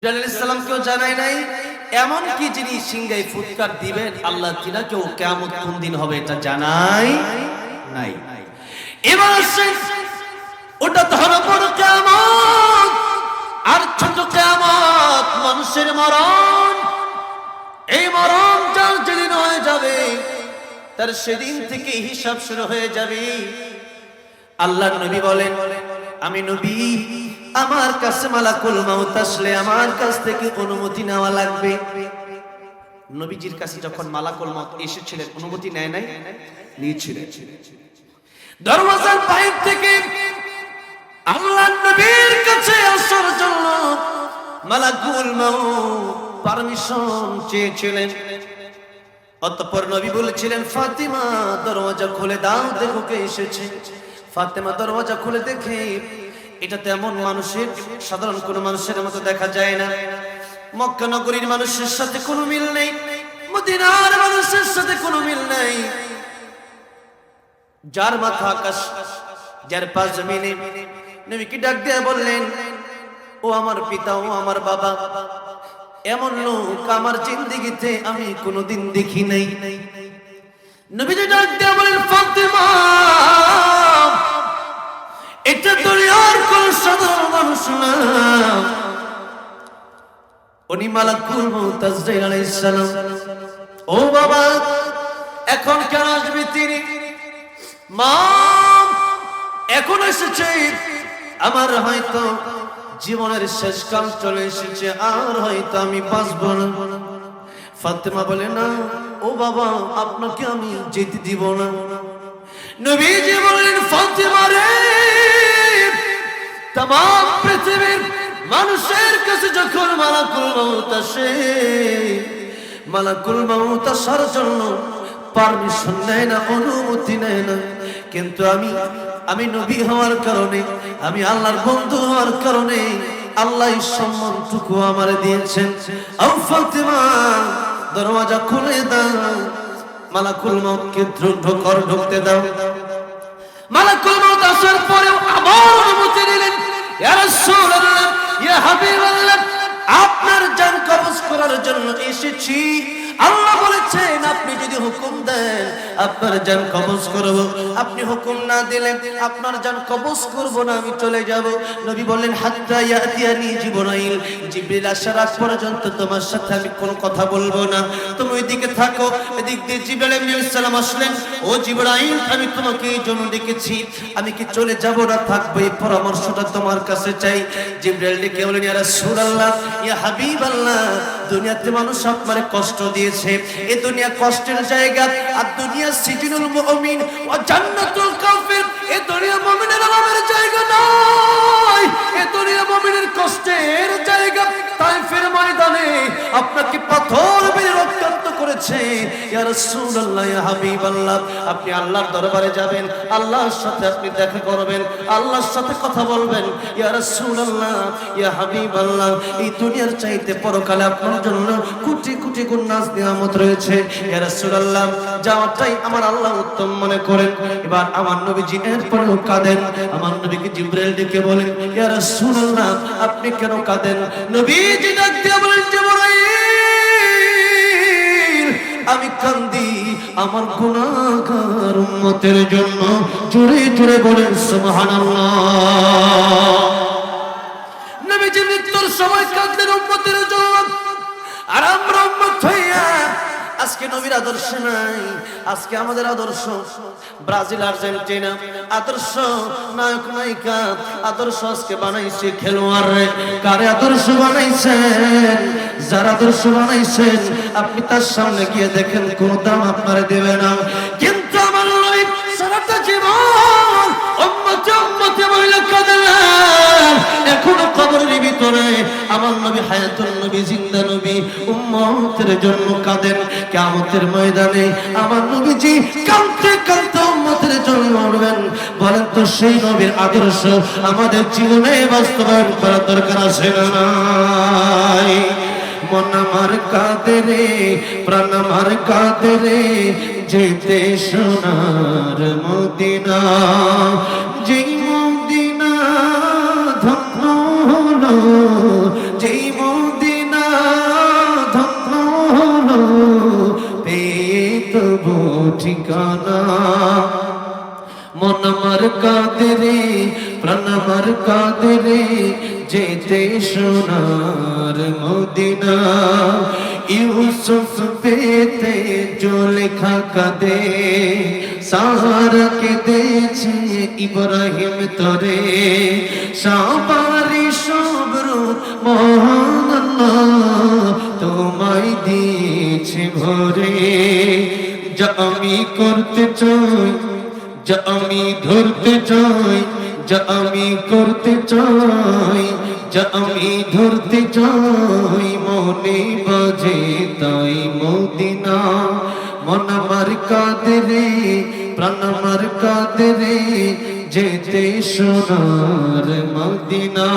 আলাইহিসসালামকেও জানায় নাই, এমন কি যিনি সিংহায় ফুৎকার দিবেন আল্লাহ তিনাকেও কিয়ামত কোন দিন হবে এটা জানায় নাই। এবার আসেন, ওটা তো হলো বড় কিয়ামত, আর ছোট কিয়ামত মানুষের মরণ। এই মরণ যার যেদিন হয়ে যাবে তার সেদিন থেকে হিসাব শুরু হয়ে যাবে। আল্লাহর নবী বলেন, আমি নবী, আমার কাছে মালাকুল মাউত আসলে আমার কাছ থেকে অনুমতি নেওয়া লাগবে। নবীজির কাছে যখন মালাকুল মাউত এসেছিলেন অনুমতি নেয় নাই, নিয়েছিলেন। দরওয়াজার বাইরে থেকে আল্লাহর নবীর কাছে আসার জন্য মালাকুল মাউত পারমিশন চেয়েছিলেন। অতঃপর নবী বলেছিলেন, ফাতিমা দরওয়াজা খুলে দাও, দেখো কে এসেছে। ফাতিমা দরওয়াজা খুলে দেখে এটা তেমন মানুষের, সাধারণ কোন মানুষের মতো দেখা যায় না। মক্কা নগরীর মানুষের সাথে কোনো মিল নেই, মদিনার মানুষের সাথে কোনো মিল নেই। যার মাথা আকাশ, যার পা জমিনে। নবীকে ডাক দিয়ে বললেন, ও আমার পিতা, ও আমার বাবা, এমন লোক আমার জিন্দেগিতে আমি কোনোদিন দেখি নাই। নবীজি ডাক দিয়ে বলেন, ফাতিমা, এটা দুনিয়ার কোন সাধারণ মানুষ না, উনি মালাকুল মাউত আজরাইল আলাইহিস সালাম। ও বাবা, এখন কেন আসবে তিনি? মা, এখন এসেছে, আমার হয়তো জীবনের শেষ কাল চলে এসেছে, আর হয়তো আমি বাঁচব না। ফাতেমা বলে, না ও বাবা, আপনাকে আমি যেতে দিব না। নবীজি বলেন, ফাতেমা রে, तमाम পৃথিবীর মানুষের কাছে যখন মালাকুল মাউত আসে, মালাকুল মাউত আসার জন্য পারমিশন নেয় না, অনুমতি নেয় না। কিন্তু আমি নবী হওয়ার কারণে, আমি আল্লাহর বন্ধু হওয়ার কারণে আল্লাহ এই সম্মানটুকু আমারে দিয়েছেন। ও ফাতিমা, দরওয়াজা খুলে দাও, মালাকুল মাউতকে ঢুকতে দাও। মালাকুল মাউত আসার পরেও আবার অনুমতি দিলেন, ইয়া রাসূলুল্লাহ, ইয়া হাবিবাল্লাহ, আপনার জান কবজ করার জন্য এসেছি। আল্লাহ বলেছেন, আপনি যদি হুকুম দেন আপনার জান কবজ করব, আপনি হুকুম না দিলে আপনার জান কবজ করব না, আমি চলে যাব। নবী বললেন, হাত্তা ইয়াতিয়ানি জিবরাইল, জিবরিল আসার আগ পর্যন্ত তোমার সাথে আমি কোনো কথা বলবো না, তুমি ওইদিকে থাকো। এদিক দিয়ে জিবরাইল আলাইহিস সালাম আসলেন, ও জিবরাইল, আমি তোমাকে এই জন্য ডেকেছি, আমি কি চলে যাব না থাকবো, এই পরামর্শটা তোমার কাছে চাই। জিবরাইল ডেকে বলেন, ইয়া রাসূলুল্লাহ, ইয়া হাবিবাল্লাহ, দুনিয়াতে মানুষ আপনারে কষ্ট দিয়েছে, এই দুনিয়া কষ্টের জায়গা, আর দুনিয়া সিজনুল মুমিন ওয়া জান্নাতুল কাফির, এই দুনিয়া মুমিনের আরামের জায়গা নয়, এই দুনিয়া মুমিনের কষ্টের জায়গা। তাইফের ময়দানে আপনাকে পাথর মেরে রক্তাক্ত করেছে। ইয়া রাসূলুল্লাহ, ইয়া হাবিবাল্লাহ, আপনি আল্লাহর দরবারে যাবেন, আল্লাহর সাথে আপনি দেখা করবেন, আল্লাহর সাথে কথা বলবেন। ইয়া রাসূলুল্লাহ, ইয়া হাবিবাল্লাহ, এই দুনিয়ার চাইতে পরকালে আপনার জন্য কোটি কোটি গুণ নাজ নিয়ামত রয়েছে। ইয়া রাসূলুল্লাহ, যাওয়াটাই আমার আল্লাহ উত্তম মনে করেন। এবার আমার নবীজি এরপরেও কাঁদেন। আমার নবীকে জিবরাইল ডেকে বলেন, ইয়া রাসূলুল্লাহ, আপনি কেন কাঁদেন? নবীজি ডাক দিয়ে বলেন, জিবরাইল, আমি কান্দি আমার গুনাহগার উম্মতের জন্য। জোরে জোরে বলেন সুবহানাল্লাহ। নবীজি মৃত্যুর সময় কাঁদলেন উম্মতের জন্য, আর আমরা উম্মত হইয়া আজকে নবীর আদর্শ নাই। আজকে আমাদের আদর্শ ব্রাজিল, আর্জেন্টিনা, আদর্শ নায়ক নায়িকা, আদর্শ আজকে বানাইছে খেলোয়াড়। কারে আদর্শ বানাইছেন? যার আদর্শ বানাইছেন আপনি তার সামনে গিয়ে দেখেন কোন দাম আপনারা দেবে না। কিন্তু আমার নবী সারাটা জীবন উম্মতে উম্মতে বলে কাঁদলেন। এখনো কবরের ভিতরে আমার নবী হায়াতুল নবী, জিন্দা নবী, উম্মতের জন্য কাঁদেন। কিয়ামতের ময়দানে আমার নবীজি কাঁদতে কাঁদতে উম্মতের জন্য মরবেন। বলেন তো, সেই নবীর আদর্শ আমাদের জীবনে বাস্তবায়ন করার দরকার আছে না নাই? মন আমার কাঁদে রে, প্রাণ আমার কাঁদে রে, যেতে সোনার মদিনা, যেই মদিনা ধন্য হলো, যেই ঠিকানা। মন আমার কাঁদে রে, প্রাণ আমার কাঁদে রে, যেতে সোনার মদিনা। ইউসুফ পেতে জুলেখা কাঁদে, সাহারা কেঁদেছে ইব্রাহিম তরে। সবারই সবর মহান আল্লাহ তোমায় দিয়েছে ভরে। যা আমি করতে চাই, যা আমি ধরতে চাই, যা আমি করতে চাই, যা আমি ধরতে চাই, মনে বাজে তাই মদিনা। মন আমার কাঁদে রে, প্রাণ আমার কাঁদে রে, যেতে সোনার মদিনা।